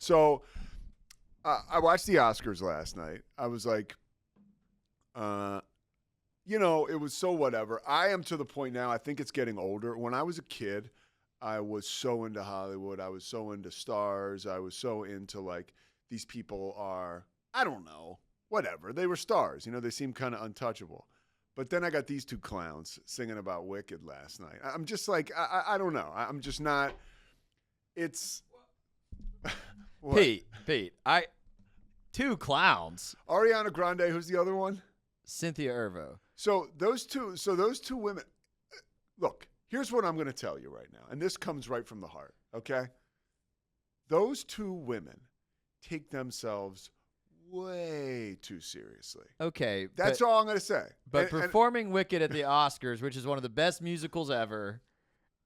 So I watched the Oscars last night. I was like, it was so whatever. I am to the point now, I think it's getting older. When I was a kid, I was so into Hollywood. I was so into stars. I was so into like, these people are, I don't know, whatever. They were stars. They seemed kind of untouchable. But then I got these two clowns singing about Wicked last night. I'm just like, I don't know. I'm just not, it's. Pete, two clowns. Ariana Grande, who's the other one? Cynthia Erivo. So those two women, look, here's what I'm going to tell you right now. And this comes right from the heart, okay? Those two women take themselves way too seriously. Okay. That's all I'm going to say. But performing Wicked at the Oscars, which is one of the best musicals ever,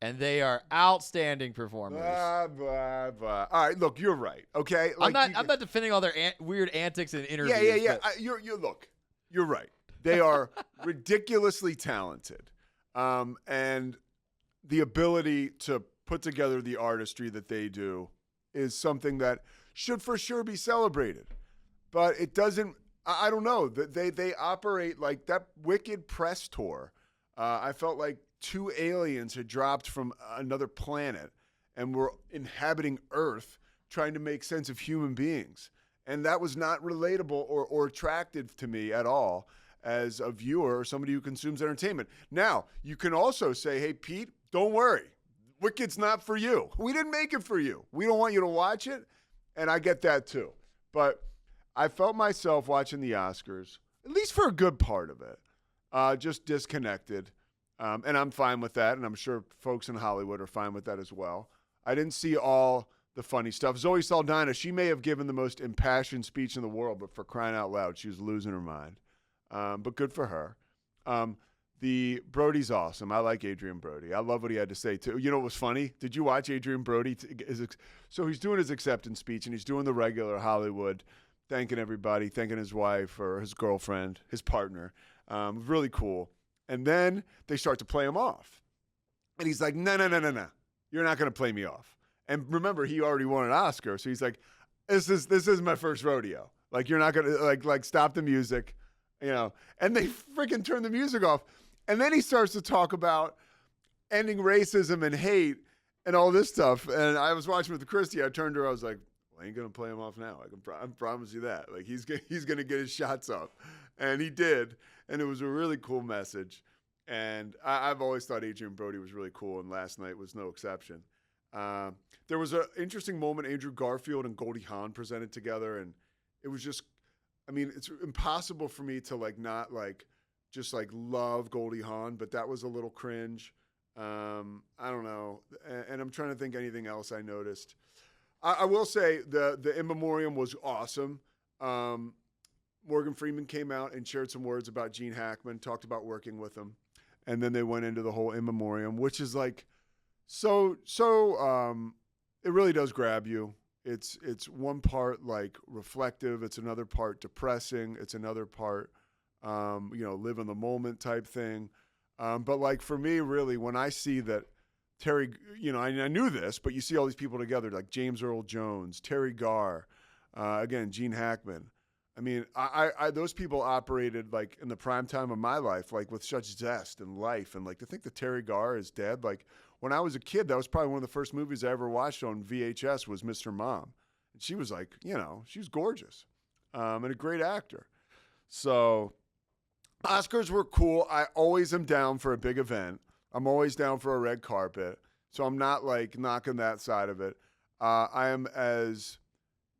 and they are outstanding performers. Blah. All right, look, you're right, okay? Like, I'm not defending all their weird antics in interviews. Yeah. You're right. They are ridiculously talented. And the ability to put together the artistry that they do is something that should for sure be celebrated. But it doesn't, I don't know. They operate like that Wicked press tour. I felt like two aliens had dropped from another planet and were inhabiting Earth trying to make sense of human beings. And that was not relatable or attractive to me at all as a viewer or somebody who consumes entertainment. Now, you can also say, hey, Pete, don't worry. Wicked's not for you. We didn't make it for you. We don't want you to watch it. And I get that too. But I felt myself watching the Oscars, at least for a good part of it, just disconnected. And I'm fine with that. And I'm sure folks in Hollywood are fine with that as well. I didn't see all the funny stuff. Zoe Saldana, she may have given the most impassioned speech in the world, but for crying out loud, she was losing her mind. But good for her. The Brody's awesome. I like Adrian Brody. I love what he had to say too. You know what was funny? Did you watch Adrian Brody? So he's doing his acceptance speech and he's doing the regular Hollywood, thanking everybody, thanking his wife or his girlfriend, his partner. Really cool. And then they start to play him off. And he's like, no. You're not going to play me off. And remember, he already won an Oscar. So he's like, this is my first rodeo. Like, you're not going to like stop the music, and they freaking turn the music off. And then he starts to talk about ending racism and hate and all this stuff. And I was watching with Christy. I turned to her. I was like, well, I ain't going to play him off now. I promise you that. Like, he's going to get his shots up. And he did. And it was a really cool message. And I've always thought Adrian Brody was really cool. And last night was no exception. There was an interesting moment. Andrew Garfield and Goldie Hawn presented together. And it was just, it's impossible for me to not just love Goldie Hawn, but that was a little cringe. I don't know. And I'm trying to think anything else I noticed. I will say the In Memoriam was awesome. Morgan Freeman came out and shared some words about Gene Hackman, talked about working with him. And then they went into the whole In Memoriam, which is so it really does grab you. It's one part reflective. It's another part depressing. It's another part, live in the moment type thing. But for me, really, when I see that Terry, I knew this, but you see all these people together, like James Earl Jones, Terry Garr, again, Gene Hackman. I those people operated in the prime time of my life, with such zest and life. And to think that Terry Garr is dead, when I was a kid, that was probably one of the first movies I ever watched on VHS was Mr. Mom. And she was she was gorgeous and a great actor. So Oscars were cool. I always am down for a big event. I'm always down for a red carpet. So I'm not knocking that side of it. I am as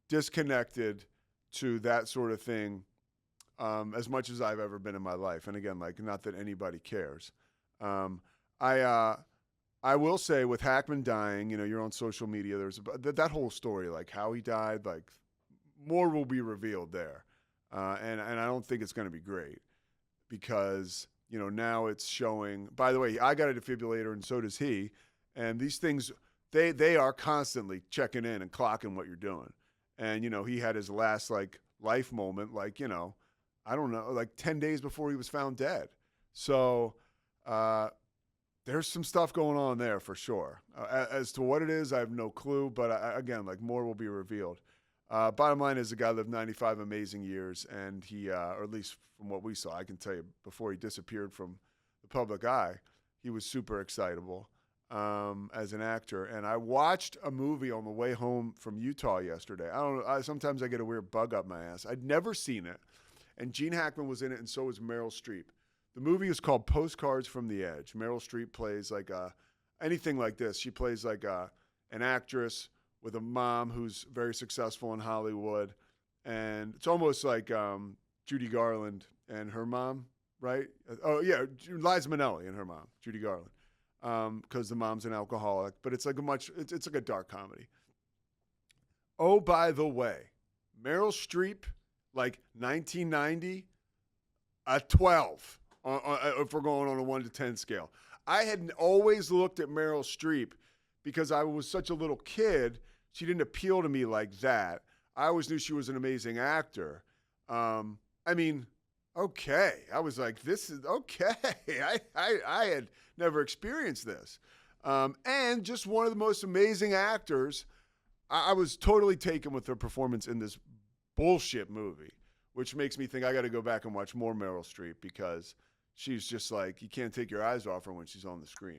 disconnected to that sort of thing as much as I've ever been in my life. And again, not that anybody cares. I will say with Hackman dying, you're on social media, there's that whole story, how he died, more will be revealed there. And I don't think it's going to be great because, now it's showing, by the way, I got a defibrillator and so does he. And these things, they are constantly checking in and clocking what you're doing. And, he had his last life moment, I don't know, 10 days before he was found dead. So, there's some stuff going on there for sure. As to what it is, I have no clue. But again, like more will be revealed. Bottom line is the guy lived 95 amazing years, and he, or at least from what we saw, I can tell you before he disappeared from the public eye, he was super excitable as an actor. And I watched a movie on the way home from Utah yesterday. I don't know. Sometimes I get a weird bug up my ass. I'd never seen it, and Gene Hackman was in it, and so was Meryl Streep. The movie is called Postcards from the Edge. Meryl Streep plays like anything like this. She plays like an actress with a mom who's very successful in Hollywood. And it's almost like Judy Garland and her mom, right? Oh, yeah, Liza Minnelli and her mom, Judy Garland, because the mom's an alcoholic. But it's like it's like a dark comedy. Oh, by the way, Meryl Streep, like 1990, a 12. If we're going on a 1 to 10 scale. I had always looked at Meryl Streep because I was such a little kid. She didn't appeal to me like that. I always knew she was an amazing actor. I mean, okay. I was like, this is okay. I had never experienced this. And just one of the most amazing actors. I was totally taken with her performance in this bullshit movie, which makes me think I got to go back and watch more Meryl Streep because she's just like, you can't take your eyes off her when she's on the screen.